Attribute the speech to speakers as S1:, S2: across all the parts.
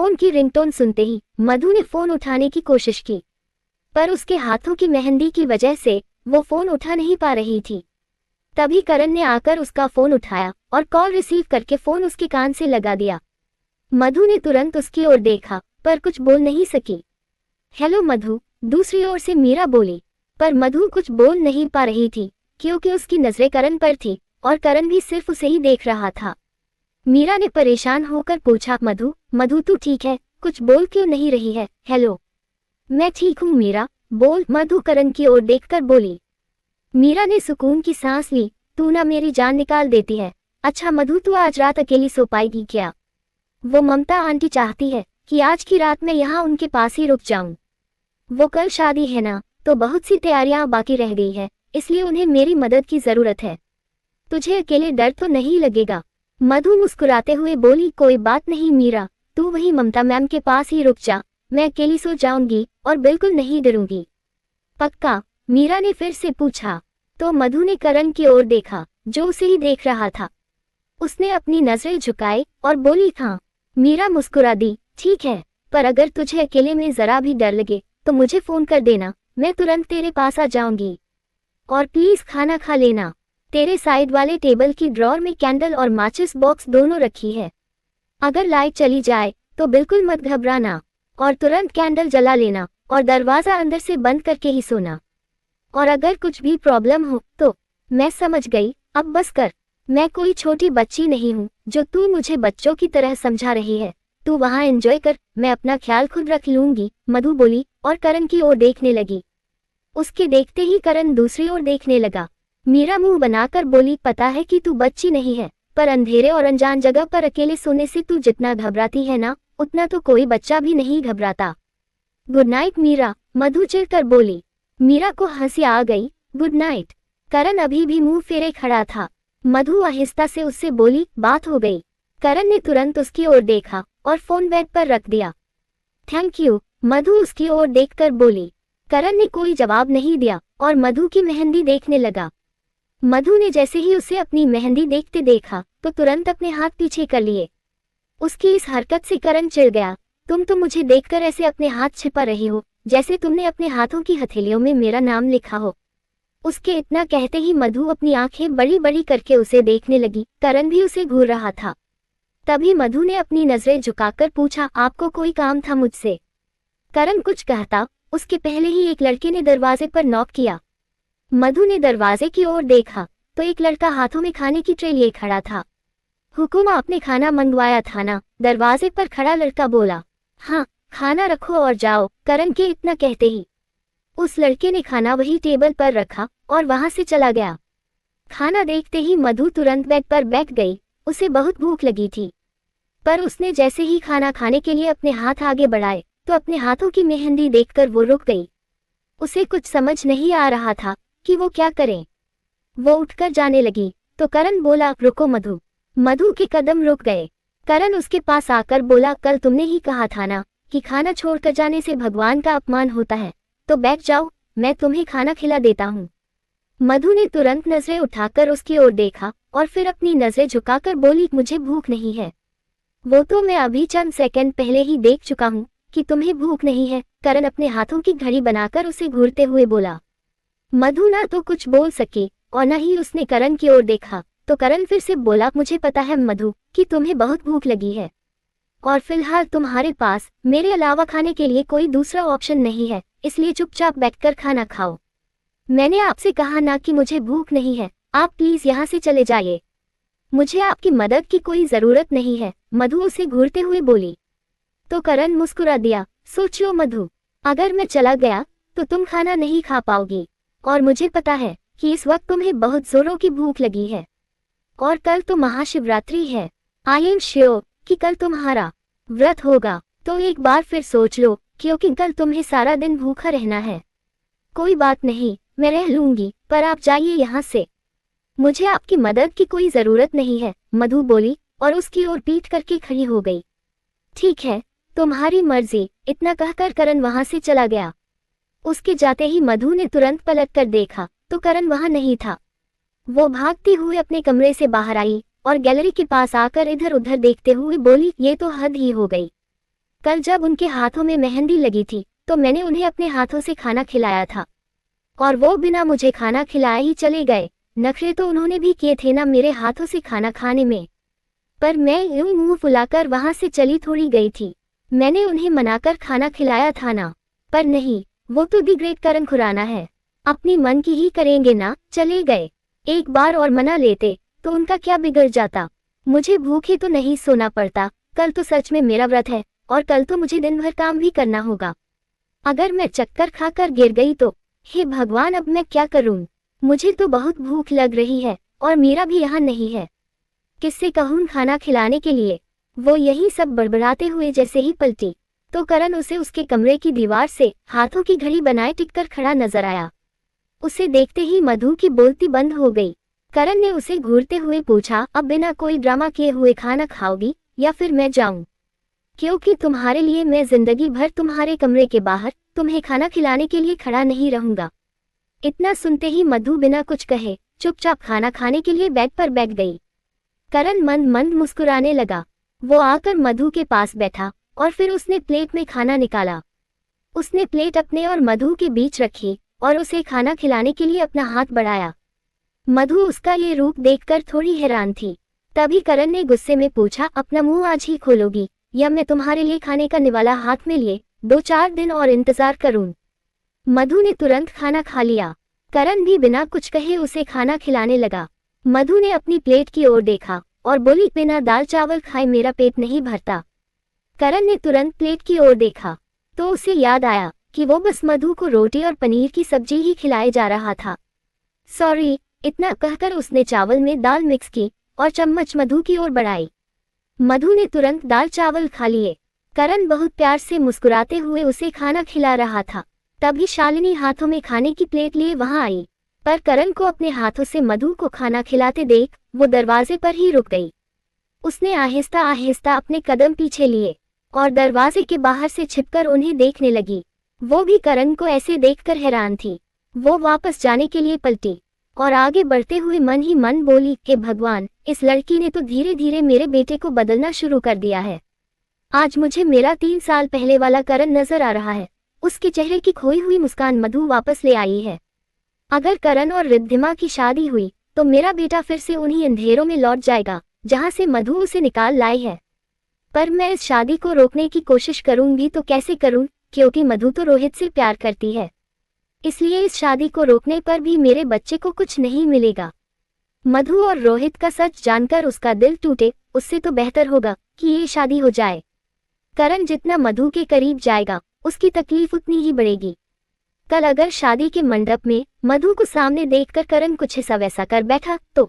S1: Phone की ringtone सुनते ही मधु ने फोन उठाने की कोशिश की, पर उसके हाथों की मेहंदी की वजह से वो फोन उठा नहीं पा रही थी। तभी करण ने आकर उसका फोन उठाया और कॉल रिसीव करके फोन उसके कान से लगा दिया। मधु ने तुरंत उसकी ओर देखा पर कुछ बोल नहीं सकी। हेलो मधु, दूसरी ओर से मीरा बोली, पर मधु कुछ बोल नहीं पा रही थी क्योंकि उसकी नजरें करण पर थी और करण भी सिर्फ उसे ही देख रहा था। मीरा ने परेशान होकर पूछा, मधु तू ठीक है? कुछ बोल क्यों नहीं रही है? हेलो, मैं ठीक हूँ मीरा, बोल, मधु करण की ओर देखकर बोली। मीरा ने सुकून की सांस ली, तू ना मेरी जान निकाल देती है। अच्छा मधु, तू आज रात अकेली सो पाएगी क्या? वो ममता आंटी चाहती है कि आज की रात मैं यहाँ उनके पास ही रुक जाऊं। वो कल शादी है ना, तो बहुत सी तैयारियां बाकी रह गई है, इसलिए उन्हें मेरी मदद की जरूरत है। तुझे अकेले डर तो नहीं लगेगा? मधु मुस्कुराते हुए बोली, कोई बात नहीं मीरा, तू वही ममता मैम के पास ही रुक जा, मैं अकेली सो जाऊंगी और बिल्कुल नहीं डरूंगी। पक्का? मीरा ने फिर से पूछा। तो मधु ने करण की ओर देखा जो उसे ही देख रहा था। उसने अपनी नजरें झुकाई और बोली, हाँ। मीरा मुस्कुरा दी, ठीक है, पर अगर तुझे अकेले में जरा भी डर लगे तो मुझे फोन कर देना, मैं तुरंत तेरे पास आ जाऊंगी। और प्लीज खाना खा लेना। तेरे साइड वाले टेबल की ड्रॉर में कैंडल और माचिस बॉक्स दोनों रखी है। अगर लाइट चली जाए तो बिल्कुल मत घबराना और तुरंत कैंडल जला लेना और दरवाजा अंदर से बंद करके ही सोना। और अगर कुछ भी प्रॉब्लम हो तो। मैं समझ गई, अब बस कर। मैं कोई छोटी बच्ची नहीं हूँ जो तू मुझे बच्चों की तरह समझा रही है। तू वहाँ एंजॉय कर, मैं अपना ख्याल खुद रख लूंगी, मधु बोली और करण की ओर देखने लगी। उसके देखते ही करण दूसरी ओर देखने लगा। मीरा मुंह बनाकर बोली, पता है कि तू बच्ची नहीं है, पर अंधेरे और अनजान जगह पर अकेले सोने से तू जितना घबराती है ना, उतना तो कोई बच्चा भी नहीं घबराता। गुड नाइट मीरा, मधु चिढ़कर बोली। मीरा को हंसी आ गई, गुड नाइट। करण अभी भी मुंह फेरे खड़ा था। मधु आहिस्ता से उससे बोली, बात हो गई। करण ने तुरंत उसकी ओर देखा और फोन बेड पर रख दिया। थैंक यू, मधु उसकी ओर देखकर बोली। करण ने कोई जवाब नहीं दिया और मधु की मेहंदी देखने लगा। मधु ने जैसे ही उसे अपनी मेहंदी देखते देखा तो तुरंत अपने हाथ पीछे कर लिए। उसकी इस हरकत से करण चिढ़ गया। तुम तो मुझे देखकर ऐसे अपने हाथ छिपा रही हो जैसे तुमने अपने हाथों की हथेलियों में मेरा नाम लिखा हो। उसके इतना कहते ही मधु अपनी आंखें बड़ी बड़ी करके उसे देखने लगी। करण भी उसे घूर रहा था। तभी मधु ने अपनी नजरें झुकाकर पूछा, आपको कोई काम था मुझसे? करण कुछ कहता उसके पहले ही एक लड़के ने दरवाजे पर नॉक किया। मधु ने दरवाजे की ओर देखा तो एक लड़का हाथों में खाने की ट्रे लिए खड़ा था। हुकुम, आपने खाना मंगवाया था ना? दरवाजे पर खड़ा लड़का बोला। हाँ, खाना रखो और जाओ। करण के इतना कहते ही उस लड़के ने खाना वही टेबल पर रखा और वहां से चला गया। खाना देखते ही मधु तुरंत बेड पर बैठ गई। उसे बहुत भूख लगी थी, पर उसने जैसे ही खाना खाने के लिए अपने हाथ आगे बढ़ाए तो अपने हाथों की मेहंदी देखकर वो रुक गई। उसे कुछ समझ नहीं आ रहा था कि वो क्या करे। वो उठकर जाने लगी तो करण बोला, रुको मधु। मधु के कदम रुक गए। करण उसके पास आकर बोला, कल तुमने ही कहा था ना कि खाना छोड़कर जाने से भगवान का अपमान होता है, तो बैठ जाओ, मैं तुम्हें खाना खिला देता हूँ। मधु ने तुरंत नजरें उठाकर उसकी ओर देखा और फिर अपनी नजरें झुकाकर बोली, मुझे भूख नहीं है। वो तो मैं अभी चंद सेकंड पहले ही देख चुका हूँ कि तुम्हें भूख नहीं है। करण अपने हाथों की घड़ी बनाकर उसे घूरते हुए बोला। मधु ना तो कुछ बोल सकी और न ही उसने करण की ओर देखा। तो करण फिर से बोला, मुझे पता है मधु कि तुम्हें बहुत भूख लगी है और फिलहाल तुम्हारे पास मेरे अलावा खाने के लिए कोई दूसरा ऑप्शन नहीं है, इसलिए चुपचाप बैठकर खाना खाओ। मैंने आपसे कहा ना कि मुझे भूख नहीं है, आप प्लीज यहाँ से चले जाइए। मुझे आपकी मदद की कोई जरूरत नहीं है, मधु उसे घूरते हुए बोली। तो करण मुस्कुरा दिया। सोच लो मधु, अगर मैं चला गया तो तुम खाना नहीं खा पाओगी और मुझे पता है कि इस वक्त तुम्हें बहुत जोरों की भूख लगी है और कल तो महाशिवरात्रि है। आई एम श्योर कि कल तुम्हारा व्रत होगा, तो एक बार फिर सोच लो क्योंकि कल तुम्हें सारा दिन भूखा रहना है। कोई बात नहीं, मैं रह लूंगी, पर आप जाइए यहाँ से। मुझे आपकी मदद की कोई जरूरत नहीं है, मधु बोली और उसकी ओर पीठ करके खड़ी हो गई। ठीक है, तुम्हारी मर्जी, इतना कहकर करण वहां से चला गया। उसके जाते ही मधु ने तुरंत पलट कर देखा तो करण वहां नहीं था। वो भागती हुई अपने कमरे से बाहर आई और गैलरी के पास आकर इधर उधर देखते हुए बोली, ये तो हद ही हो गई। कल जब उनके हाथों में मेहंदी लगी थी तो मैंने उन्हें अपने हाथों से खाना खिलाया था, और वो बिना मुझे खाना खिलाए ही चले गए। नखरे तो उन्होंने भी किए थे ना मेरे हाथों से खाना खाने में, पर मैं यूं मुंह फुलाकर वहां से चली थोड़ी गई थी। मैंने उन्हें मनाकर खाना खिलाया था ना, पर नहीं, वो तो दी ग्रेट करण खुराना है, अपनी मन की ही करेंगे ना। चले गए। एक बार और मना लेते तो उनका क्या बिगड़ जाता। मुझे भूखे तो नहीं सोना पड़ता। कल तो सच में मेरा व्रत है, और कल तो मुझे दिन भर काम भी करना होगा। अगर मैं चक्कर खाकर गिर गई तो हे भगवान, अब मैं क्या करूं? मुझे तो बहुत भूख लग रही है, और मीरा भी यहाँ नहीं है। किससे कहूं खाना खिलाने के लिए? वो यही सब बड़बड़ाते हुए जैसे ही पलटी तो करण उसे उसके कमरे की दीवार से हाथों की घड़ी बनाए टिककर खड़ा नजर आया। उसे देखते ही मधु की बोलती बंद हो गई। करण ने उसे घूरते हुए पूछा, अब बिना कोई ड्रामा किए हुए खाना खाओगी या फिर मैं जाऊं? क्योंकि तुम्हारे लिए मैं जिंदगी भर तुम्हारे कमरे के बाहर तुम्हें खाना खिलाने के लिए खड़ा नहीं रहूंगा। इतना सुनते ही मधु बिना कुछ कहे चुपचाप खाना खाने के लिए बेड पर बैठ गई। करण मंद मंद मुस्कुराने लगा। वो आकर मधु के पास बैठा और फिर उसने प्लेट में खाना निकाला। उसने प्लेट अपने और मधु के बीच रखी और उसे खाना खिलाने के लिए अपना हाथ बढ़ाया। मधु उसका ये रूप देखकर थोड़ी हैरान थी। तभी करण ने गुस्से में पूछा, अपना मुंह आज ही खोलोगी या मैं तुम्हारे लिए खाने का निवाला हाथ में लिए 2-4 दिन और इंतजार करूं? मधु ने तुरंत खाना खा लिया। करण भी बिना कुछ कहे उसे खाना खिलाने लगा। मधु ने अपनी प्लेट की ओर देखा और बोली, बिना दाल चावल खाए मेरा पेट नहीं भरता। करण ने तुरंत प्लेट की ओर देखा तो उसे याद आया कि वो बस मधु को रोटी और पनीर की सब्जी ही खिलाए जा रहा था। सॉरी, इतना कहकर उसने चावल में दाल मिक्स की और चम्मच मधु की ओर बढ़ाई। मधु ने तुरंत दाल चावल खा लिए। करण बहुत प्यार से मुस्कुराते हुए उसे खाना खिला रहा था। तभी शालिनी हाथों में खाने की प्लेट लिए वहां आई, पर करण को अपने हाथों से मधु को खाना खिलाते देख वो दरवाजे पर ही रुक गई। उसने आहिस्ता आहिस्ता अपने कदम पीछे लिए और दरवाजे के बाहर से छिपकर उन्हें देखने लगी। वो भी करण को ऐसे देखकर हैरान थी। वो वापस जाने के लिए पलटी और आगे बढ़ते हुए मन ही मन बोली, हे भगवान, इस लड़की ने तो धीरे धीरे मेरे बेटे को बदलना शुरू कर दिया है। आज मुझे मेरा 3 साल पहले वाला करण नजर आ रहा है। उसके चेहरे की खोई हुई मुस्कान मधु वापस ले आई है। अगर करण और रिद्धिमा की शादी हुई तो मेरा बेटा फिर से उन्हीं अंधेरों में लौट जाएगा जहां से मधु उसे निकाल लाई है। पर मैं इस शादी को रोकने की कोशिश करूंगी तो कैसे करूं, क्योंकि मधु तो रोहित से प्यार करती है। इसलिए इस शादी को रोकने पर भी मेरे बच्चे को कुछ नहीं मिलेगा। मधु और रोहित का सच जानकर उसका दिल टूटे, उससे तो बेहतर होगा कि ये शादी हो जाए। करण जितना मधु के करीब जाएगा उसकी तकलीफ उतनी ही बढ़ेगी। कल अगर शादी के मंडप में मधु को सामने देखकर करण कुछ ऐसा वैसा कर बैठा तो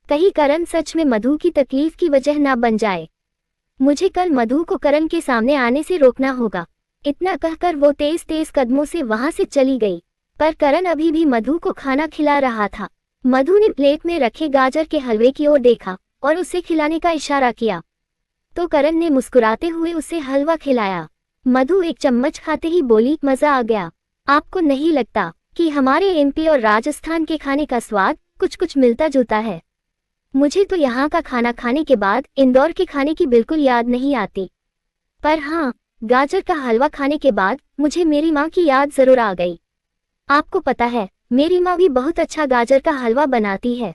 S1: कहीं करण सच में मधु की तकलीफ की वजह ना बन जाए। मुझे कल मधु को करण के सामने आने से रोकना होगा। इतना कहकर वो तेज तेज कदमों से वहां से चली गई, पर करण अभी भी मधु को खाना खिला रहा था। मधु ने प्लेट में रखे गाजर के हलवे की ओर देखा और उसे खिलाने का इशारा किया तो करण ने मुस्कुराते हुए उसे हलवा खिलाया। मधु एक चम्मच खाते ही बोली, मजा आ गया। आपको नहीं लगता कि हमारे एमपी और राजस्थान के खाने का स्वाद कुछ कुछ मिलता जुलता है? मुझे तो यहाँ का खाना खाने के बाद इंदौर के खाने की बिल्कुल याद नहीं आती, पर हाँ, गाजर का हलवा खाने के बाद मुझे मेरी माँ की याद जरूर आ गई। आपको पता है, मेरी माँ भी बहुत अच्छा गाजर का हलवा बनाती है।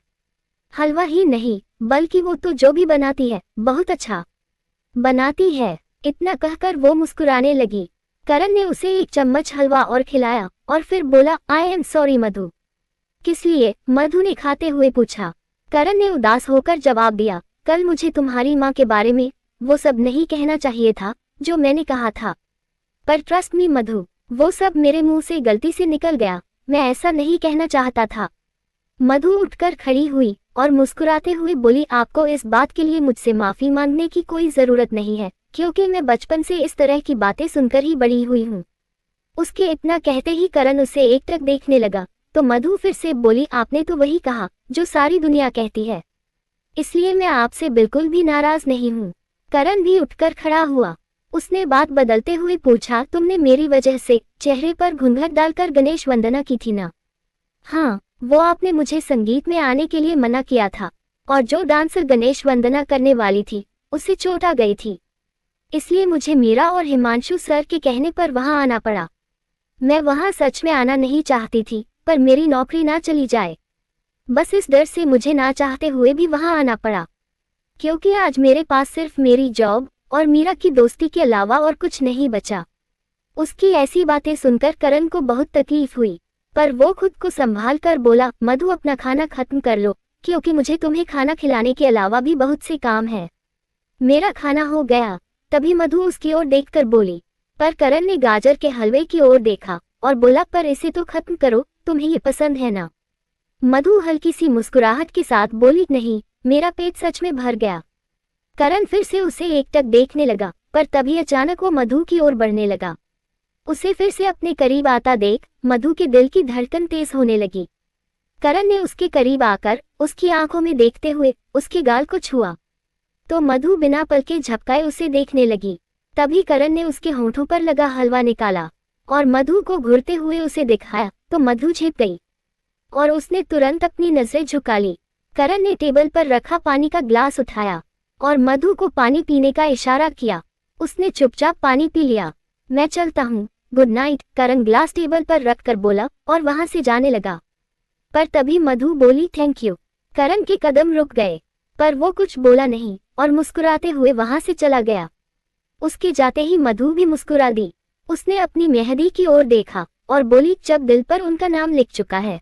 S1: हलवा ही नहीं बल्कि वो तो जो भी बनाती है बहुत अच्छा बनाती है। इतना कहकर वो मुस्कुराने लगी। करण ने उसे एक चम्मच हलवा और खिलाया और फिर बोला, आई एम सॉरी मधु। किस लिए? मधु ने खाते हुए पूछा। करण ने उदास होकर जवाब दिया, कल मुझे तुम्हारी माँ के बारे में वो सब नहीं कहना चाहिए था जो मैंने कहा था, पर ट्रस्ट मी मधु, वो सब मेरे मुंह से गलती से निकल गया। मैं ऐसा नहीं कहना चाहता था। मधु उठकर खड़ी हुई और मुस्कुराते हुए बोली, आपको इस बात के लिए मुझसे माफी मांगने की कोई जरूरत नहीं है, क्योंकि मैं बचपन से इस तरह की बातें सुनकर ही बड़ी हुई हूँ। उसके इतना कहते ही करण उसे एकटक देखने लगा तो मधु फिर से बोली, आपने तो वही कहा जो सारी दुनिया कहती है, इसलिए मैं आपसे बिल्कुल भी नाराज नहीं हूँ। करण भी उठकर खड़ा हुआ। उसने बात बदलते हुए पूछा, तुमने मेरी वजह से चेहरे पर घूंघट डालकर गणेश वंदना की थी ना? हाँ, वो आपने मुझे संगीत में आने के लिए मना किया था और जो डांसर गणेश वंदना करने वाली थी उससे चोट आ गई थी। इसलिए मुझे मीरा और हिमांशु सर के कहने पर वहां आना पड़ा। मैं वहां सच में आना नहीं चाहती थी, पर मेरी नौकरी ना चली जाए, बस इस डर से मुझे ना चाहते हुए भी वहां आना पड़ा, क्योंकि आज मेरे पास सिर्फ मेरी जॉब और मीरा की दोस्ती के अलावा और कुछ नहीं बचा। उसकी ऐसी बातें सुनकर करण को बहुत तकलीफ हुई, पर वो खुद को संभाल कर बोला, मधु अपना खाना खत्म कर लो, क्योंकि मुझे तुम्हें खाना खिलाने के अलावा भी बहुत से काम है। मेरा खाना हो गया। तभी मधु उसकी ओर देखकर बोली, पर करण ने गाजर के हलवे की ओर देखा और बोला, पर इसे तो खत्म करो, तुम्हें ये पसंद है ना। मधु हल्की सी मुस्कुराहट के साथ बोली, नहीं, मेरा पेट सच में भर गया। करण फिर से उसे एकटक देखने लगा, पर तभी अचानक वो मधु की ओर बढ़ने लगा। उसे फिर से अपने करीब आता देख मधु के दिल की धड़कन तेज होने लगी। करण ने उसके करीब आकर उसकी आंखों में देखते हुए उसके गाल को छुआ, तो मधु बिना पल के झपकाए उसे देखने लगी। तभी करण ने उसके होंठों पर लगा हलवा निकाला और मधु को घूरते हुए उसे दिखाया, तो मधु छिप गई और उसने तुरंत अपनी नजरें झुका ली। करण ने टेबल पर रखा पानी का ग्लास उठाया और मधु को पानी पीने का इशारा किया। उसने चुपचाप पानी पी लिया। मैं चलता हूँ, गुड नाइट, करण ग्लास टेबल पर रखकर बोला और वहां से जाने लगा। पर तभी मधु बोली, थैंक यू। करण के कदम रुक गए, पर वो कुछ बोला नहीं और मुस्कुराते हुए वहां से चला गया। उसके जाते ही मधु भी मुस्कुरा दी। उसने अपनी मेहंदी की ओर देखा और बोली, जब दिल पर उनका नाम लिख चुका है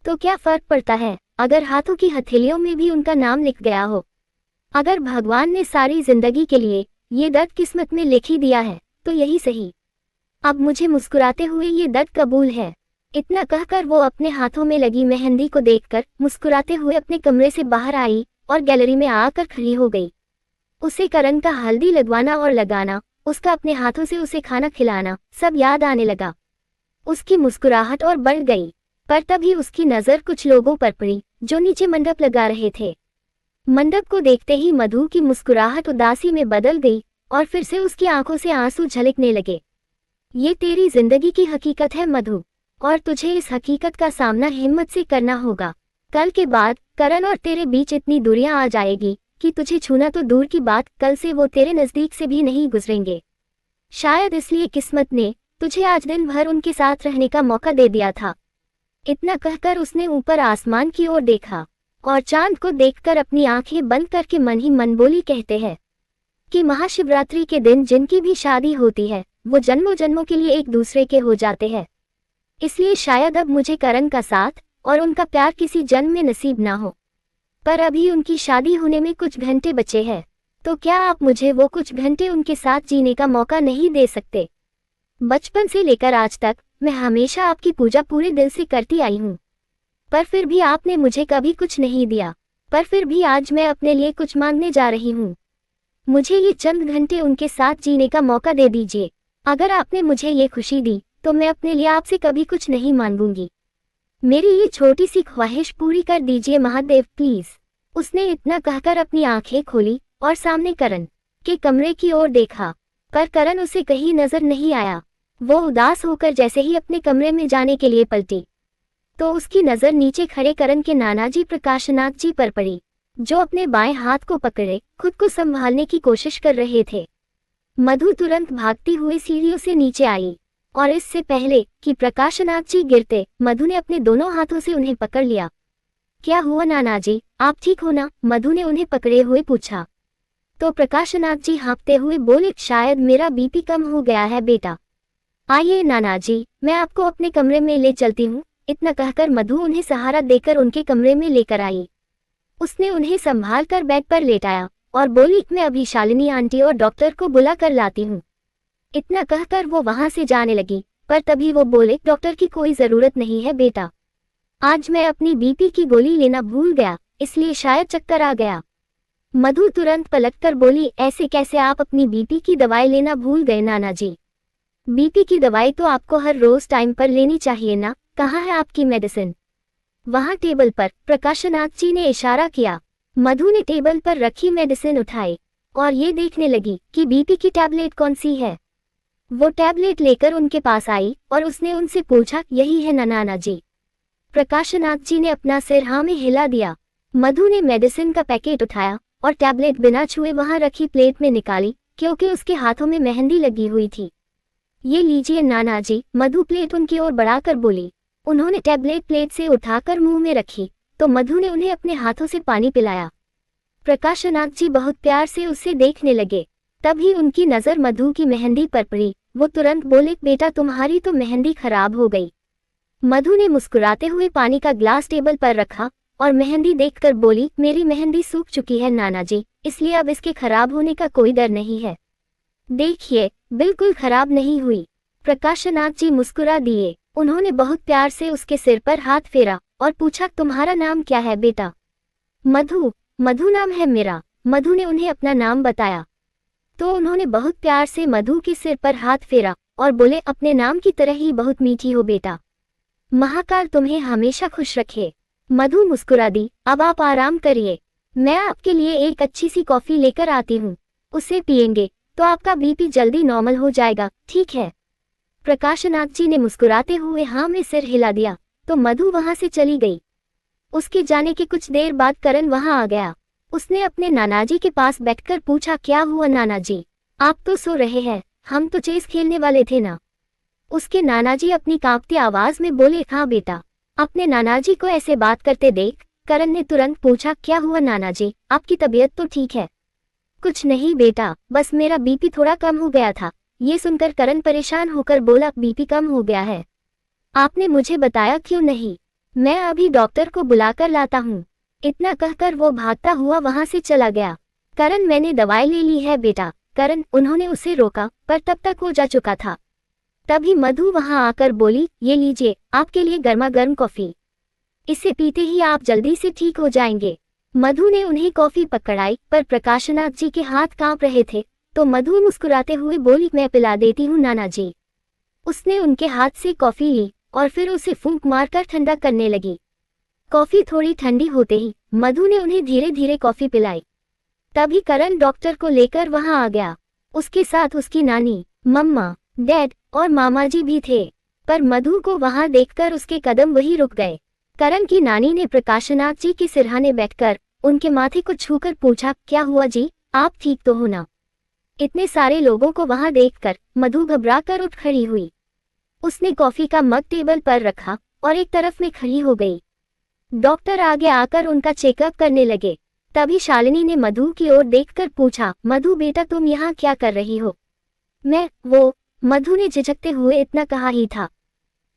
S1: तो क्या फर्क पड़ता है अगर हाथों की हथेलियों में भी उनका नाम लिख गया हो। अगर भगवान ने सारी जिंदगी के लिए ये दर्द किस्मत में लिख ही दिया है तो यही सही। अब मुझे मुस्कुराते हुए ये दर्द कबूल है। इतना कहकर वो अपने हाथों में लगी मेहंदी को देखकर मुस्कुराते हुए अपने कमरे से बाहर आई और गैलरी में आकर खड़ी हो गई। उसे करण का हल्दी लगवाना और लगाना, उसका अपने हाथों से उसे खाना खिलाना सब याद आने लगा। उसकी मुस्कुराहट और बढ़ गई। पर तभी उसकी नजर कुछ लोगों पर पड़ी जो नीचे मंडप लगा रहे थे। मंडप को देखते ही मधु की मुस्कुराहट उदासी में बदल गई और फिर से उसकी आंखों से आंसू झलकने लगे। ये तेरी जिंदगी की हकीकत है मधु, और तुझे इस हकीकत का सामना हिम्मत से करना होगा। कल के बाद करण और तेरे बीच इतनी दूरियां आ जाएगी कि तुझे छूना तो दूर की बात, कल से वो तेरे नजदीक से भी नहीं गुजरेंगे। शायद इसलिए किस्मत ने तुझे आज दिन भर उनके साथ रहने का मौका दे दिया था। इतना कहकर उसने ऊपर आसमान की ओर देखा और चांद को देखकर अपनी आंखें बंद करके मन ही मन बोली, कहते हैं कि महाशिवरात्रि के दिन जिनकी भी शादी होती है वो जन्मों जन्मों के लिए एक दूसरे के हो जाते हैं। इसलिए शायद अब मुझे करण का साथ और उनका प्यार किसी जन्म में नसीब ना हो, पर अभी उनकी शादी होने में कुछ घंटे बचे हैं, तो क्या आप मुझे वो कुछ घंटे उनके साथ जीने का मौका नहीं दे सकते। बचपन से लेकर आज तक मैं हमेशा आपकी पूजा पूरे दिल से करती आई हूँ, पर फिर भी आपने मुझे कभी कुछ नहीं दिया। पर फिर भी आज मैं अपने लिए कुछ मांगने जा रही हूँ। मुझे ये चंद घंटे उनके साथ जीने का मौका दे दीजिए। अगर आपने मुझे ये खुशी दी तो मैं अपने लिए आपसे कभी कुछ नहीं मांगूंगी। मेरी ये छोटी सी ख्वाहिश पूरी कर दीजिए महादेव, प्लीज। उसने इतना कहकर अपनी आंखें खोली और सामने करण के कमरे की ओर देखा, पर करण उसे कहीं नजर नहीं आया। वो उदास होकर जैसे ही अपने कमरे में जाने के लिए पलटी तो उसकी नजर नीचे खड़े करण के नानाजी प्रकाशनाथ जी पर पड़ी, जो अपने बाएं हाथ को पकड़े खुद को संभालने की कोशिश कर रहे थे। मधु तुरंत भागती हुई सीढ़ियों से नीचे आई और इससे पहले कि प्रकाशनाथ जी गिरते, मधु ने अपने दोनों हाथों से उन्हें पकड़ लिया। क्या हुआ नानाजी, आप ठीक हो ना? मधु ने उन्हें पकड़े हुए पूछा। तो प्रकाशनाथ जी हाँफते हुए बोले, शायद मेरा बीपी कम हो गया है बेटा। आइए नानाजी, मैं आपको अपने कमरे में ले चलती हूँ। इतना कहकर मधु उन्हें सहारा देकर उनके कमरे में लेकर आई। उसने उन्हें संभाल कर बेड पर लेटाया और बोली, मैं अभी शालिनी आंटी और डॉक्टर को बुला कर लाती हूँ। इतना कहकर वो वहां से जाने लगी, पर तभी वो बोले, डॉक्टर की कोई जरूरत नहीं है बेटा, आज मैं अपनी बीपी की गोली लेना भूल गया, इसलिए शायद चक्कर आ गया। मधु तुरंत पलटकर बोली, ऐसे कैसे आप अपनी बीपी की दवाई लेना भूल गए नानाजी? बीपी की दवाई तो आपको हर रोज टाइम पर लेनी चाहिए ना, कहाँ है आपकी मेडिसिन? वहां टेबल पर प्रकाशनाथ जी ने इशारा किया। मधु ने टेबल पर रखी मेडिसिन उठाई और ये देखने लगी कि बीपी की टैबलेट कौन सी है। वो टैबलेट लेकर उनके पास आई और उसने उनसे पूछा, यही है ना नानाजी? प्रकाशनाथ जी ने अपना सिर हाँ में हिला दिया। मधु ने मेडिसिन का पैकेट उठाया और टैबलेट बिना छुए वहां रखी प्लेट में निकाली, क्योंकि उसके हाथों में मेहंदी लगी हुई थी। ये लीजिए नाना जी, मधु प्लेट उनकी ओर बढ़ाकर बोली। उन्होंने टैबलेट प्लेट से उठाकर मुंह में रखी तो मधु ने उन्हें अपने हाथों से पानी पिलाया। प्रकाशनाथ जी बहुत प्यार से उसे देखने लगे। तभी उनकी नजर मधु की मेहंदी पर पड़ी। वो तुरंत बोले, बेटा तुम्हारी तो मेहंदी खराब हो गई। मधु ने मुस्कुराते हुए पानी का ग्लास टेबल पर रखा और मेहंदी देखकर बोली, मेरी मेहंदी सूख चुकी है नाना जी, इसलिए अब इसके खराब होने का कोई डर नहीं है। देखिए, बिल्कुल खराब नहीं हुई। प्रकाशनाथ जी मुस्कुरा दिए। उन्होंने बहुत प्यार से उसके सिर पर हाथ फेरा और पूछा, तुम्हारा नाम क्या है बेटा? मधु। मधु नाम है मेरा। मधु ने उन्हें अपना नाम बताया तो उन्होंने बहुत प्यार से मधु के सिर पर हाथ फेरा और बोले, अपने नाम की तरह ही बहुत मीठी हो बेटा। महाकाल तुम्हें हमेशा खुश रखे। मधु मुस्कुरा दी। अब आप आराम करिए, मैं आपके लिए एक अच्छी सी कॉफी लेकर आती हूँ, उसे पिएंगे तो आपका बीपी जल्दी नॉर्मल हो जाएगा, ठीक है? प्रकाशनाथ जी ने मुस्कुराते हुए हाँ में सिर हिला दिया तो मधु वहां से चली गई। उसके जाने के कुछ देर बाद करण वहां आ गया। उसने अपने नानाजी के पास बैठकर पूछा, क्या हुआ नानाजी, आप तो सो रहे हैं, हम तो चेस खेलने वाले थे ना। उसके नानाजी अपनी कांपती आवाज में बोले, हाँ बेटा। अपने नानाजी को ऐसे बात करते देख करण ने तुरंत पूछा, क्या हुआ नानाजी, आपकी तबीयत तो ठीक है? कुछ नहीं बेटा, बस मेरा बीपी थोड़ा कम हो गया था। ये सुनकर करण परेशान होकर बोला, बीपी कम हो गया है? आपने मुझे बताया क्यों नहीं? मैं अभी डॉक्टर को बुलाकर लाता हूँ। इतना कहकर वो भागता हुआ वहां से चला गया। करण, मैंने दवाई ले ली है बेटा। करण, उन्होंने उसे रोका पर तब तक वो जा चुका था। तभी मधु वहां आकर बोली, ये लीजिए आपके लिए गर्मा गर्म कॉफी, इसे पीते ही आप जल्दी से ठीक हो जाएंगे। मधु ने उन्हें कॉफी पकड़ाई पर प्रकाशनाथ जी के हाथ कांप रहे थे तो मधु मुस्कुराते हुए बोली, मैं पिला देती हूँ नाना जी। उसने उनके हाथ से कॉफी ली और फिर उसे फूंक मारकर ठंडा करने लगी। कॉफी थोड़ी ठंडी होते ही मधु ने उन्हें धीरे धीरे कॉफी पिलाई। तभी करण डॉक्टर को लेकर वहां आ गया। उसके साथ उसकी नानी, मम्मा, डैड और मामा जी भी थे। पर मधु को वहां देखकर उसके कदम वहीं रुक गए। करण की नानी ने प्रकाशनाथ जी के सिरहाने बैठकर उनके माथे को छूकर पूछा, क्या हुआ जी, आप ठीक तो हो ना? इतने सारे लोगों को वहां देखकर मधु घबराकर उठ खड़ी हुई। उसने कॉफी का मग टेबल पर रखा और एक तरफ में खड़ी हो गई। डॉक्टर आगे आकर उनका चेकअप करने लगे। तभी शालिनी ने मधु की ओर देखकर पूछा, मधु बेटा तुम यहाँ क्या कर रही हो? मधु ने झिझकते हुए इतना कहा ही था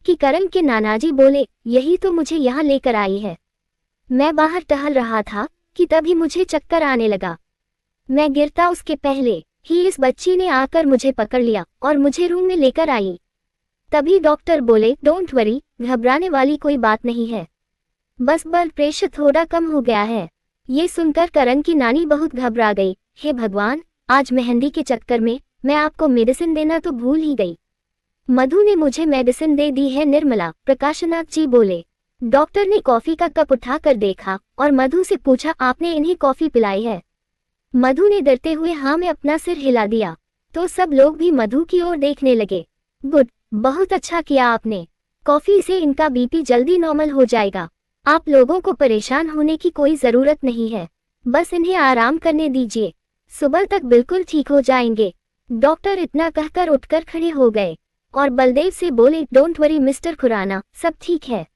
S1: कि करण के नानाजी बोले, यही तो मुझे यहाँ लेकर आई है। मैं बाहर टहल रहा था कि तभी मुझे चक्कर आने लगा। मैं गिरता उसके पहले ही इस बच्ची ने आकर मुझे पकड़ लिया और मुझे रूम में लेकर आई। तभी डॉक्टर बोले, डोंट वरी, घबराने वाली कोई बात नहीं है, बस ब्लड प्रेशर थोड़ा कम हो गया है। ये सुनकर करण की नानी बहुत घबरा गई। हे भगवान, आज मेहंदी के चक्कर में मैं आपको मेडिसिन देना तो भूल ही गई। मधु ने मुझे मेडिसिन दे दी है निर्मला, प्रकाशनाथ जी बोले। डॉक्टर ने कॉफी का कप उठाकर देखा और मधु से पूछा, आपने इन्हें कॉफी पिलाई है? मधु ने डरते हुए हाँ में अपना सिर हिला दिया तो सब लोग भी मधु की ओर देखने लगे। गुड, बहुत अच्छा किया आपने। कॉफी से इनका बीपी जल्दी नॉर्मल हो जाएगा। आप लोगों को परेशान होने की कोई जरूरत नहीं है, बस इन्हें आराम करने दीजिए, सुबह तक बिल्कुल ठीक हो जाएंगे। डॉक्टर इतना कहकर उठकर खड़े हो गए और बलदेव से बोले, डोंट वरी मिस्टर खुराना, सब ठीक है,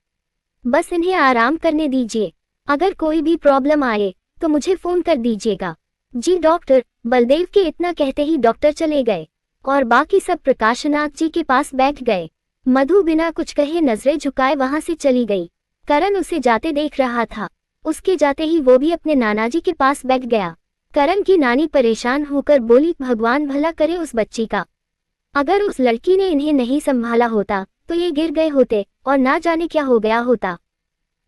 S1: बस इन्हें आराम करने दीजिए। अगर कोई भी प्रॉब्लम आए तो मुझे फोन कर दीजिएगा। जी डॉक्टर, बलदेव के इतना कहते ही डॉक्टर चले गए और बाकी सब प्रकाशनाथ जी के पास बैठ गए। मधु बिना कुछ कहे नजरें झुकाए वहां से चली गई। करण उसे जाते देख रहा था। उसके जाते ही वो भी अपने नानाजी के पास बैठ गया। करण की नानी परेशान होकर बोली, भगवान भला करे उस बच्ची का, अगर उस लड़की ने इन्हें नहीं संभाला होता तो ये गिर गए होते और ना जाने क्या हो गया होता।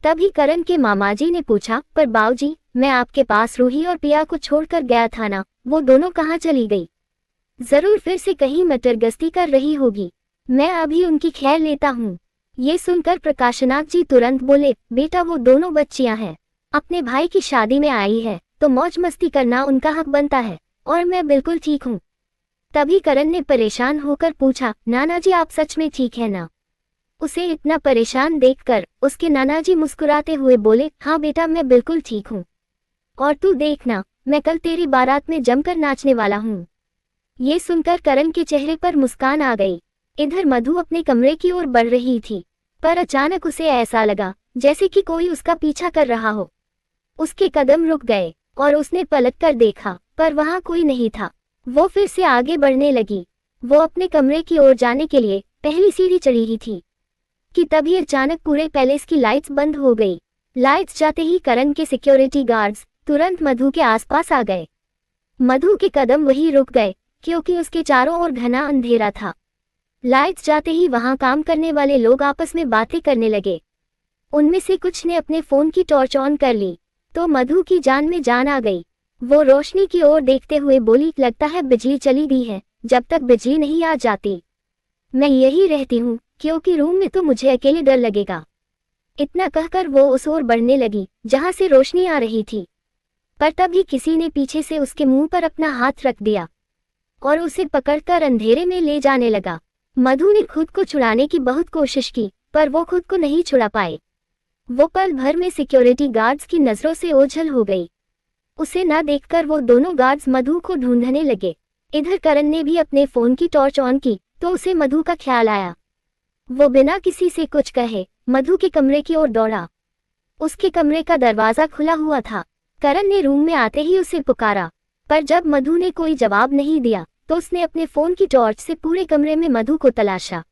S1: तभी करण के मामाजी ने पूछा, पर बाऊजी, मैं आपके पास रूही और पिया को छोड़कर गया था ना, वो दोनों कहाँ चली गई? जरूर फिर से कहीं मटर गश्ती कर रही होगी, मैं अभी उनकी खैर लेता हूँ। ये सुनकर प्रकाशनाथ जी तुरंत बोले, बेटा वो दोनों बच्चियां हैं, अपने भाई की शादी में आई है तो मौज मस्ती करना उनका हक बनता है और मैं बिल्कुल ठीक हूँ। तभी करण ने परेशान होकर पूछा, नानाजी आप सच में ठीक है ना? उसे इतना परेशान देखकर उसके नानाजी मुस्कुराते हुए बोले, हाँ बेटा मैं बिल्कुल ठीक हूँ, और तू देखना मैं कल तेरी बारात में जमकर नाचने वाला हूँ। ये सुनकर करण के चेहरे पर मुस्कान आ गई। इधर मधु अपने कमरे की ओर बढ़ रही थी, पर अचानक उसे ऐसा लगा जैसे कि कोई उसका पीछा कर रहा हो। उसके कदम रुक गए और उसने पलटकर देखा, पर वहां कोई नहीं था। वो फिर से आगे बढ़ने लगी। वो अपने कमरे की ओर जाने के लिए पहली सीढ़ी चढ़ी ही थी कि तभी अचानक पूरे पैलेस की लाइट्स बंद हो गई। लाइट्स जाते ही करण के सिक्योरिटी गार्ड्स तुरंत मधु के आसपास आ गए। मधु के कदम वहीं रुक गए क्योंकि उसके चारों ओर घना अंधेरा था। लाइट्स जाते ही वहां काम करने वाले लोग आपस में बातें करने लगे। उनमें से कुछ ने अपने फोन की टॉर्च ऑन कर ली तो मधु की जान में जान आ गई। वो रोशनी की ओर देखते हुए बोली, लगता है बिजली चली गई है। जब तक बिजली नहीं आ जाती मैं यही रहती हूँ, क्योंकि रूम में तो मुझे अकेले डर लगेगा। इतना कहकर वो उस ओर बढ़ने लगी जहां से रोशनी आ रही थी, पर तभी किसी ने पीछे से उसके मुंह पर अपना हाथ रख दिया और उसे पकड़कर अंधेरे में ले जाने लगा। मधु ने खुद को छुड़ाने की बहुत कोशिश की, पर वो खुद को नहीं छुड़ा पाए। वो पल भर में सिक्योरिटी गार्ड्स की नजरों से ओझल हो गई। उसे न देखकर वो दोनों गार्ड्स मधु को ढूंढने लगे। इधर करण ने भी अपने फोन की टॉर्च ऑन की तो उसे मधु का ख्याल आया। वो बिना किसी से कुछ कहे मधु के कमरे की ओर दौड़ा। उसके कमरे का दरवाजा खुला हुआ था। करण ने रूम में आते ही उसे पुकारा, पर जब मधु ने कोई जवाब नहीं दिया तो उसने अपने फोन की टॉर्च से पूरे कमरे में मधु को तलाशा,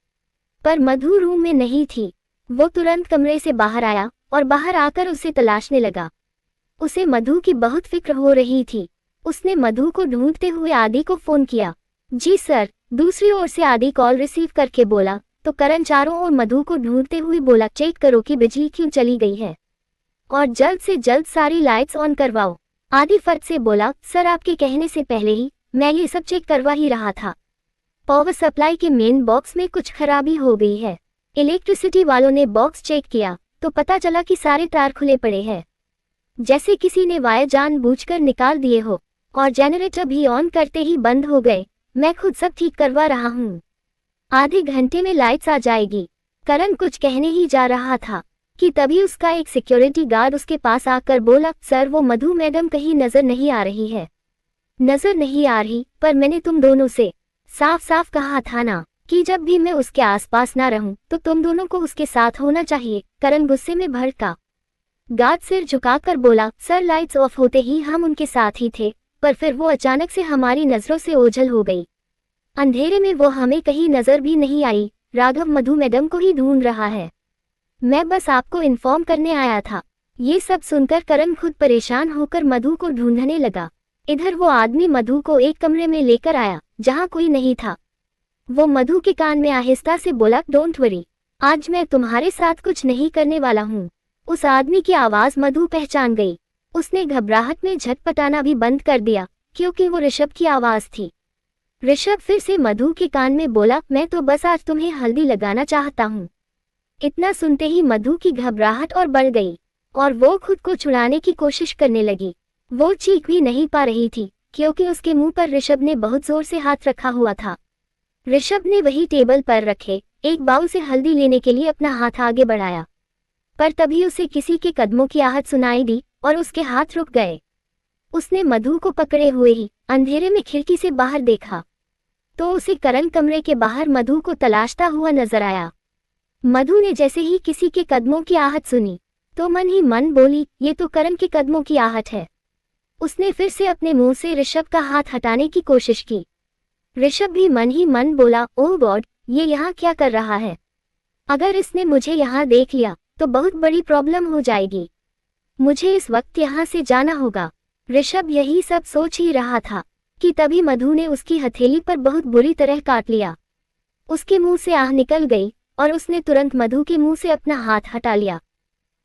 S1: पर मधु रूम में नहीं थी। वो तुरंत कमरे से बाहर आया और बाहर आकर उसे तलाशने लगा। उसे मधु की बहुत फिक्र हो रही थी। उसने मधु को ढूंढते हुए आदि को फोन किया। जी सर, दूसरी ओर से आदि कॉल रिसीव करके बोला तो करण चारों ओर मधु को ढूंढते हुए बोला, चेक करो कि बिजली क्यों चली गई है और जल्द से जल्द सारी लाइट्स ऑन करवाओ। आदि फट से बोला, सर आपके कहने से पहले ही मैं ये सब चेक करवा ही रहा था। पावर सप्लाई के मेन बॉक्स में कुछ खराबी हो गई है। इलेक्ट्रिसिटी वालों ने बॉक्स चेक किया तो पता चला कि सारे तार खुले पड़े हैं, जैसे किसी ने वायर जानबूझकर निकाल दिए हो, और जनरेटर भी ऑन करते ही बंद हो गए। मैं खुद सब ठीक करवा रहा हूँ, आधे घंटे में लाइट्स आ जाएगी। करण कुछ कहने ही जा रहा था कि तभी उसका एक सिक्योरिटी गार्ड उसके पास आकर बोला, सर वो मधु मैडम कहीं नजर नहीं आ रही है। नजर नहीं आ रही, पर मैंने तुम दोनों से साफ साफ कहा था ना कि जब भी मैं उसके आसपास ना रहूं तो तुम दोनों को उसके साथ होना चाहिए। करण गुस्से में भड़का। गार्ड सिर झुकाकर बोला, सर लाइट्स ऑफ होते ही हम उनके साथ ही थे, पर फिर वो अचानक से हमारी नजरों से ओझल हो गई। अंधेरे में वो हमें कहीं नजर भी नहीं आई। राघव मधु मैडम को ही ढूंढ रहा है। मैं बस आपको इन्फॉर्म करने आया था। ये सब सुनकर करण खुद परेशान होकर मधु को ढूंढने लगा। इधर वो आदमी मधु को एक कमरे में लेकर आया जहां कोई नहीं था। वो मधु के कान में आहिस्ता से बोला, डोंट वरी, आज मैं तुम्हारे साथ कुछ नहीं करने वाला हूँ। उस आदमी की आवाज मधु पहचान गई। उसने घबराहट में झटपटाना भी बंद कर दिया क्योंकि वो ऋषभ की आवाज थी। ऋषभ फिर से मधु के कान में बोला, मैं तो बस आज तुम्हें हल्दी लगाना चाहता हूँ। इतना सुनते ही मधु की घबराहट और बढ़ गई और वो खुद को छुड़ाने की कोशिश करने लगी। वो चीख भी नहीं पा रही थी क्योंकि उसके मुंह पर ऋषभ ने बहुत जोर से हाथ रखा हुआ था। ऋषभ ने वही टेबल पर रखे एक बाउल से हल्दी लेने के लिए अपना हाथ आगे बढ़ाया, पर तभी उसे किसी के कदमों की आहट सुनाई दी और उसके हाथ रुक गए। उसने मधु को पकड़े हुए ही अंधेरे में खिड़की से बाहर देखा तो उसे करण कमरे के बाहर मधु को तलाशता हुआ नजर आया। मधु ने जैसे ही किसी के कदमों की आहट सुनी तो मन ही मन बोली, ये तो करण के कदमों की आहट है। उसने फिर से अपने मुंह से ऋषभ का हाथ हटाने की कोशिश की। ऋषभ भी मन ही मन बोला, ओह गॉड, ये यहाँ क्या कर रहा है? अगर इसने मुझे यहाँ देख लिया तो बहुत बड़ी प्रॉब्लम हो जाएगी। मुझे इस वक्त यहाँ से जाना होगा। ऋषभ यही सब सोच ही रहा था कि तभी मधु ने उसकी हथेली पर बहुत बुरी तरह काट लिया। उसके मुंह से आह निकल गई और उसने तुरंत मधु के मुंह से अपना हाथ हटा लिया।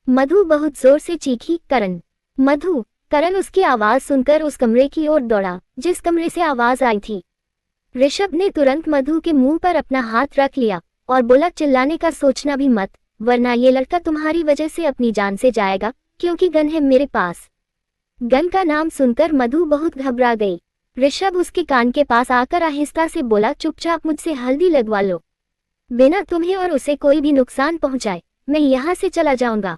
S1: मधु बहुत जोर से चीखी, करण, मधु। करण उसकी आवाज सुनकर उस कमरे की ओर दौड़ा जिस कमरे से आवाज आई थी। ऋषभ ने तुरंत मधु के मुंह पर अपना हाथ रख लिया और बोला, चिल्लाने का सोचना भी मत, वरना ये लड़का तुम्हारी वजह से अपनी जान से जाएगा, क्योंकि गन है मेरे पास। गन का नाम सुनकर मधु बहुत घबरा गई। ऋषभ उसके कान के पास आकर आहिस्ता से बोला, चुपचाप मुझसे हल्दी लगवा लो, बिना तुम्हें और उसे कोई भी नुकसान पहुंचाए मैं यहाँ से चला जाऊंगा।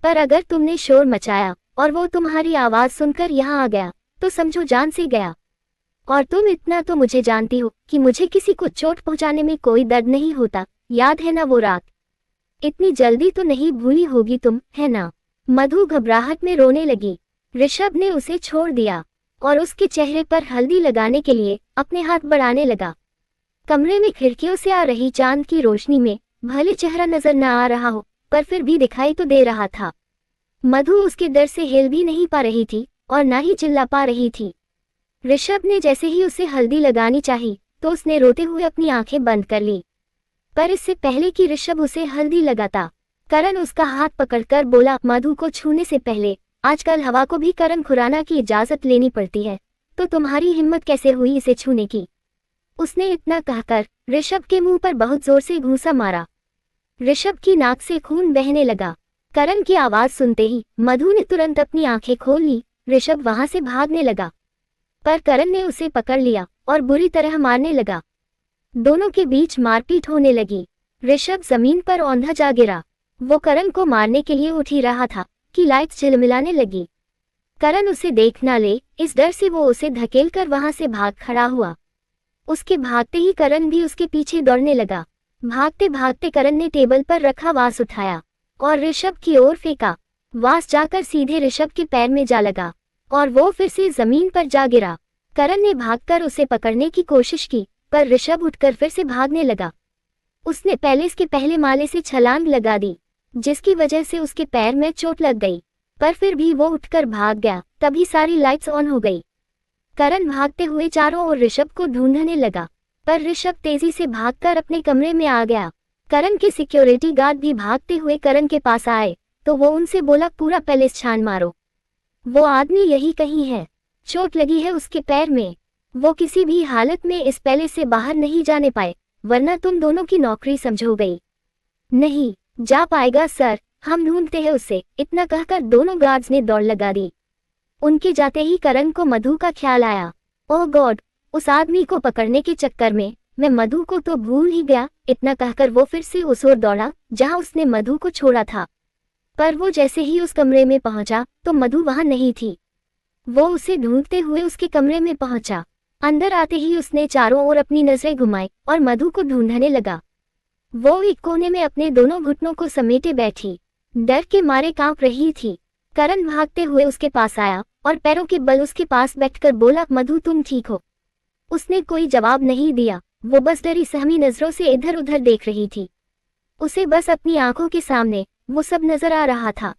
S1: पर अगर तुमने शोर मचाया और वो तुम्हारी आवाज सुनकर यहाँ आ गया तो समझो जान से गया। और तुम इतना तो मुझे जानती हो कि मुझे किसी को चोट पहुंचाने में कोई दर्द नहीं होता। याद है ना वो रात? इतनी जल्दी तो नहीं भूली होगी तुम, है ना? मधु घबराहट में रोने लगी। ऋषभ ने उसे छोड़ दिया और उसके चेहरे पर हल्दी लगाने के लिए अपने हाथ बढ़ाने लगा। कमरे में खिड़कियों से आ रही चांद की रोशनी में भले चेहरा नजर न आ रहा हो, पर फिर भी दिखाई तो दे रहा था। मधु उसके डर से हिल भी नहीं पा रही थी और ना ही चिल्ला पा रही थी। ऋषभ ने जैसे ही उसे हल्दी लगानी चाही तो उसने रोते हुए अपनी आंखें बंद कर ली। पर इससे पहले कि ऋषभ उसे हल्दी लगाता, करण उसका हाथ पकड़कर बोला, मधु को छूने से पहले आजकल हवा को भी करण खुराना की इजाजत लेनी पड़ती है, तो तुम्हारी हिम्मत कैसे हुई इसे छूने की? उसने इतना कहकर ऋषभ के मुंह पर बहुत जोर से घूंसा मारा। ऋषभ की नाक से खून बहने लगा। करण की आवाज सुनते ही मधु ने तुरंत अपनी आंखें खोल ली। ऋषभ वहां से भागने लगा, पर करण ने उसे पकड़ लिया और बुरी तरह मारने लगा। दोनों के बीच मारपीट होने लगी। ऋषभ जमीन पर औंधा जा गिरा। वो करण को मारने के लिए उठ ही रहा था कि लाइट्स झिलमिलाने लगी। करण उसे देख ना ले, इस डर से वो उसे धकेलकर वहां से भाग खड़ा हुआ। उसके भागते ही करण भी उसके पीछे दौड़ने लगा। भागते भागते करण ने टेबल पर रखा वास उठाया और ऋषभ की ओर फेंका। वास जाकर सीधे ऋषभ के पैर में जा लगा और वो फिर से जमीन पर जा गिरा। करण ने भागकर उसे पकड़ने की कोशिश की, पर ऋषभ उठकर फिर से भागने लगा। उसने पैलेस के पहले माले से छलांग लगा दी, जिसकी वजह से उसके पैर में चोट लग गई, पर फिर भी वो उठकर भाग गया। तभी सारी लाइट्स ऑन हो गई। करण भागते हुए चारों ओर ऋषभ को ढूंढने लगा, पर ऋषभ तेजी से भागकर अपने कमरे में आ गया। करण के सिक्योरिटी गार्ड भी भागते हुए करण के पास आए तो वो उनसे बोला, पूरा पैलेस छान मारो, वो आदमी यही कहीं है, चोट लगी है उसके पैर में, वो किसी भी हालत में इस पैलेस से बाहर नहीं जाने पाए, वरना तुम दोनों की नौकरी समझो गई। नहीं जा पाएगा सर, हम ढूंढते हैं उसे। इतना कहकर दोनों गार्ड्स ने दौड़ लगा दी। उनके जाते ही करण को मधु का ख्याल आया। ओह गॉड, उस आदमी को पकड़ने के चक्कर में मैं मधु को तो भूल ही गया। इतना कहकर वो फिर से उस ओर दौड़ा जहां उसने मधु को छोड़ा था, पर वो जैसे ही उस कमरे में पहुंचा तो मधु वहां नहीं थी। वो उसे ढूंढते हुए उसके कमरे में पहुंचा। अंदर आते ही उसने चारों ओर अपनी नजरें घुमाई और मधु को ढूंढने लगा। वो एक कोने में अपने दोनों घुटनों को समेटे बैठी, डर के मारे कांप रही थी। करण भागते हुए उसके पास आया और पैरों के बल उसके पास बैठकर बोला, मधु तुम ठीक हो? उसने कोई जवाब नहीं दिया, वो बस डरी सहमी नजरों से इधर उधर देख रही थी। उसे बस अपनी आंखों के सामने वो सब नजर आ रहा था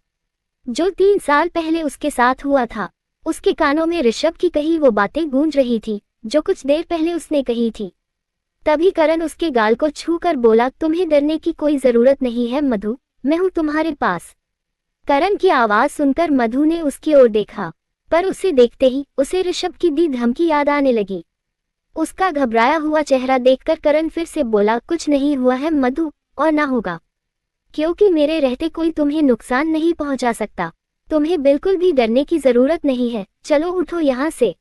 S1: जो 3 साल पहले उसके साथ हुआ था। उसके कानों में ऋषभ की कही वो बातें गूंज रही थी जो कुछ देर पहले उसने कही थी। तभी करण उसके गाल को छूकर बोला, तुम्हें डरने की कोई जरूरत नहीं है मधु, मैं हूं तुम्हारे पास। करण की आवाज सुनकर मधु ने उसकी ओर देखा, पर उसे देखते ही उसे ऋषभ की दी धमकी याद आने लगी। उसका घबराया हुआ चेहरा देखकर करण फिर से बोला, कुछ नहीं हुआ है मधु, और ना होगा, क्योंकि मेरे रहते कोई तुम्हें नुकसान नहीं पहुंचा सकता। तुम्हें बिल्कुल भी डरने की जरूरत नहीं है, चलो उठो यहाँ से।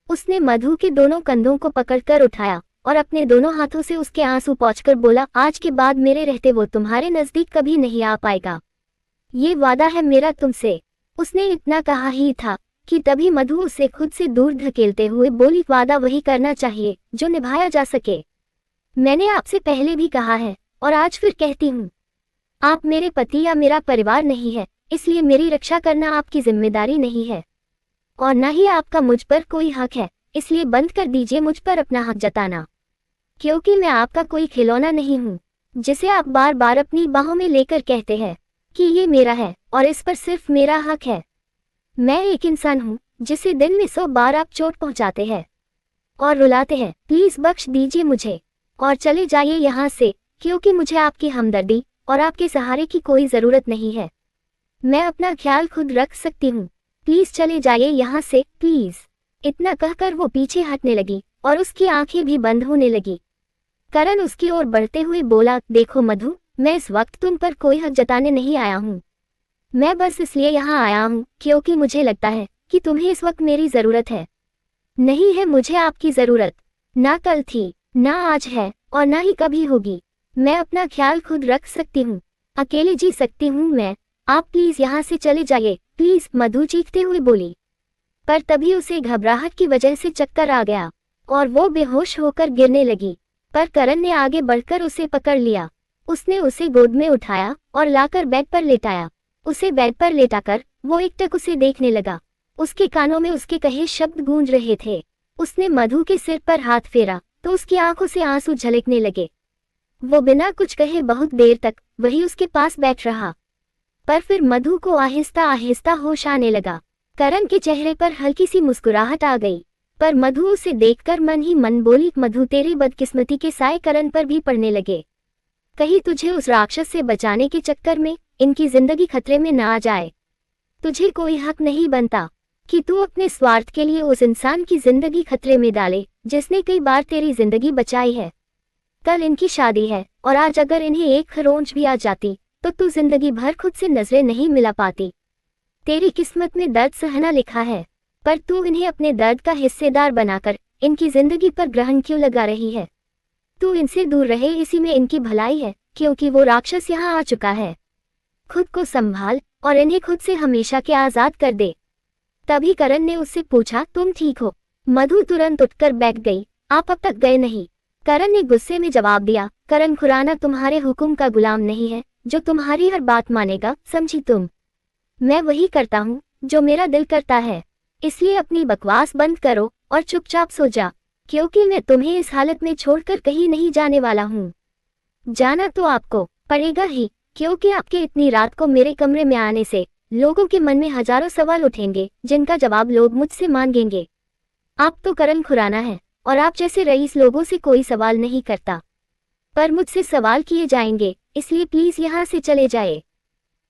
S1: उसने मधु के दोनों कंधों को पकड़कर उठाया और अपने दोनों हाथों से उसके आंसू पोंछकर बोला, आज के बाद मेरे रहते वो तुम्हारे नजदीक कभी नहीं आ पाएगा, ये वादा है मेरा तुमसे। उसने इतना कहा ही था कि तभी मधु उसे खुद से दूर धकेलते हुए बोली, वादा वही करना चाहिए जो निभाया जा सके। मैंने आपसे पहले भी कहा है और आज फिर कहती हूँ, आप मेरे पति या मेरा परिवार नहीं है, इसलिए मेरी रक्षा करना आपकी जिम्मेदारी नहीं है और न ही आपका मुझ पर कोई हक है। इसलिए बंद कर दीजिए मुझ पर अपना हक जताना, क्योंकि मैं आपका कोई खिलौना नहीं हूँ जिसे आप बार बार अपनी बाहों में लेकर कहते हैं कि ये मेरा है और इस पर सिर्फ मेरा हक है। मैं एक इंसान हूँ जिसे दिन में 100 बार आप चोट पहुँचाते हैं और रुलाते हैं। प्लीज बख्श दीजिए मुझे और चले जाइए यहाँ से, क्योंकि मुझे आपकी हमदर्दी और आपके सहारे की कोई जरूरत नहीं है। मैं अपना ख्याल खुद रख सकती हूँ, प्लीज चले जाइए यहाँ से, प्लीज। इतना कहकर वो पीछे हटने लगी और उसकी आंखें भी बंद होने लगी। करण उसकी ओर बढ़ते हुए बोला, देखो मधु, मैं इस वक्त तुम पर कोई हक जताने नहीं आया हूँ। मैं बस इसलिए यहाँ आया हूँ क्योंकि मुझे लगता है कि तुम्हें इस वक्त मेरी जरूरत है। नहीं है मुझे आपकी जरूरत, ना कल थी, ना आज है और ना ही कभी होगी। मैं अपना ख्याल खुद रख सकती हूँ, अकेले जी सकती हूँ मैं। आप प्लीज यहाँ से चले जाइए, प्लीज, मधु चीखते हुए बोली। पर तभी उसे घबराहट की वजह से चक्कर आ गया। और वो बेहोश होकर गिरने लगी। पर करण ने आगे बढ़कर उसे पकड़ लिया। उसने उसे गोद में उठाया और लाकर बेड पर लेटाया। उसे बेड पर लेटाकर वो एकटक उसे देखने लगा। उसके कानों में उसके कहे शब्द गूंज रहे थे। उसने मधु के सिर पर हाथ फेरा तो उसकी आंखों से आंसू झलकने लगे। वो बिना कुछ कहे बहुत देर तक वही उसके पास बैठ रहा। पर फिर मधु को आहिस्ता आहिस्ता होश आने लगा। करण के चेहरे पर हल्की सी मुस्कुराहट आ गई। पर मधु उसे देखकर मन ही मन बोली, मधु तेरी बदकिस्मती के साए करण पर भी पड़ने लगे। कहीं तुझे उस राक्षस से बचाने के चक्कर में इनकी जिंदगी खतरे में न आ जाए। तुझे कोई हक नहीं बनता कि तू अपने स्वार्थ के लिए उस इंसान की जिंदगी खतरे में डाले जिसने कई बार तेरी जिंदगी बचाई है। कल इनकी शादी है और आज अगर इन्हें एक खरोंच भी आ जाती तो तू जिंदगी भर खुद से नजरें नहीं मिला पाती। तेरी किस्मत में दर्द सहना लिखा है, पर तू इन्हें अपने दर्द का हिस्सेदार बनाकर इनकी जिंदगी पर ग्रहण क्यों लगा रही है। तू इनसे दूर रहे, इसी में इनकी भलाई है, क्योंकि वो राक्षस यहाँ आ चुका है। खुद को संभाल और इन्हें खुद से हमेशा के आजाद कर दे। तभी करण ने उससे पूछा, तुम ठीक हो? मधु तुरंत उठकर बैठ गई। आप अब तक गए नहीं? करण ने गुस्से में जवाब दिया, करण खुराना तुम्हारे हुक्म का गुलाम नहीं है जो तुम्हारी हर बात मानेगा, समझी तुम? मैं वही करता हूँ जो मेरा दिल करता है, इसलिए अपनी बकवास बंद करो और चुपचाप सो जा, क्योंकि मैं तुम्हें इस हालत में छोड़कर कहीं नहीं जाने वाला हूँ। जाना तो आपको पड़ेगा ही, क्योंकि आपके इतनी रात को मेरे कमरे में आने से लोगों के मन में हजारों सवाल उठेंगे जिनका जवाब लोग मुझसे मांगेंगे। आप तो करण खुराना है और आप जैसे रईस लोगों से कोई सवाल नहीं करता, पर मुझसे सवाल किए जाएंगे, इसलिए प्लीज यहाँ से चले जाए।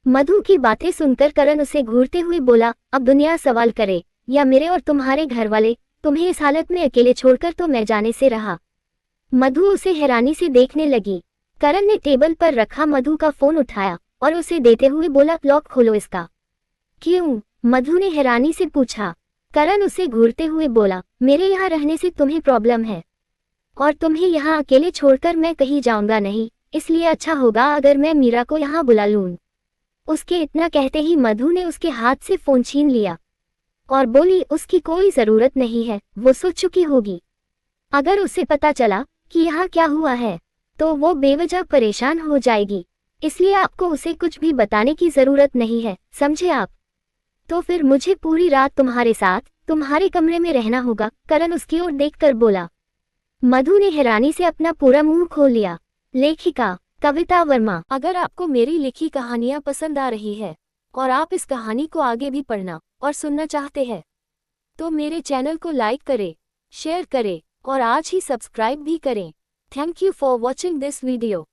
S1: मधु की बातें सुनकर करण उसे घूरते हुए बोला, अब दुनिया सवाल करे या मेरे और तुम्हारे घर वाले, तुम्हें इस हालत में अकेले छोड़कर तो मैं जाने से रहा। मधु उसे हैरानी से देखने लगी। करण ने टेबल पर रखा मधु का फोन उठाया और उसे देते हुए बोला, लॉक खोलो इसका। क्यों? मधु ने हैरानी से पूछा। करण उसे घूरते हुए बोला, मेरे यहाँ रहने से तुम्हें प्रॉब्लम है और तुम्हें यहाँ अकेले छोड़कर मैं कहीं जाऊंगा नहीं, इसलिए अच्छा होगा अगर मैं मीरा को यहाँ बुला लूं। उसके इतना कहते ही मधु ने उसके हाथ से फोन छीन लिया और बोली, उसकी कोई जरूरत नहीं है, वो सो चुकी होगी। अगर उसे पता चला कि यहाँ क्या हुआ है तो वो बेवजह परेशान हो जाएगी, इसलिए आपको उसे कुछ भी बताने की जरूरत नहीं है, समझे आप? तो फिर मुझे पूरी रात तुम्हारे साथ तुम्हारे कमरे में रहना होगा, करण उसकी ओर देखकर बोला। मधु ने हैरानी से अपना पूरा मुंह खोल लिया। लेखिका कविता वर्मा। अगर आपको मेरी लिखी कहानियां पसंद आ रही है और आप इस कहानी को आगे भी पढ़ना और सुनना चाहते हैं तो मेरे चैनल को लाइक करें, शेयर करें और आज ही सब्सक्राइब भी करें। Thank you for watching this video.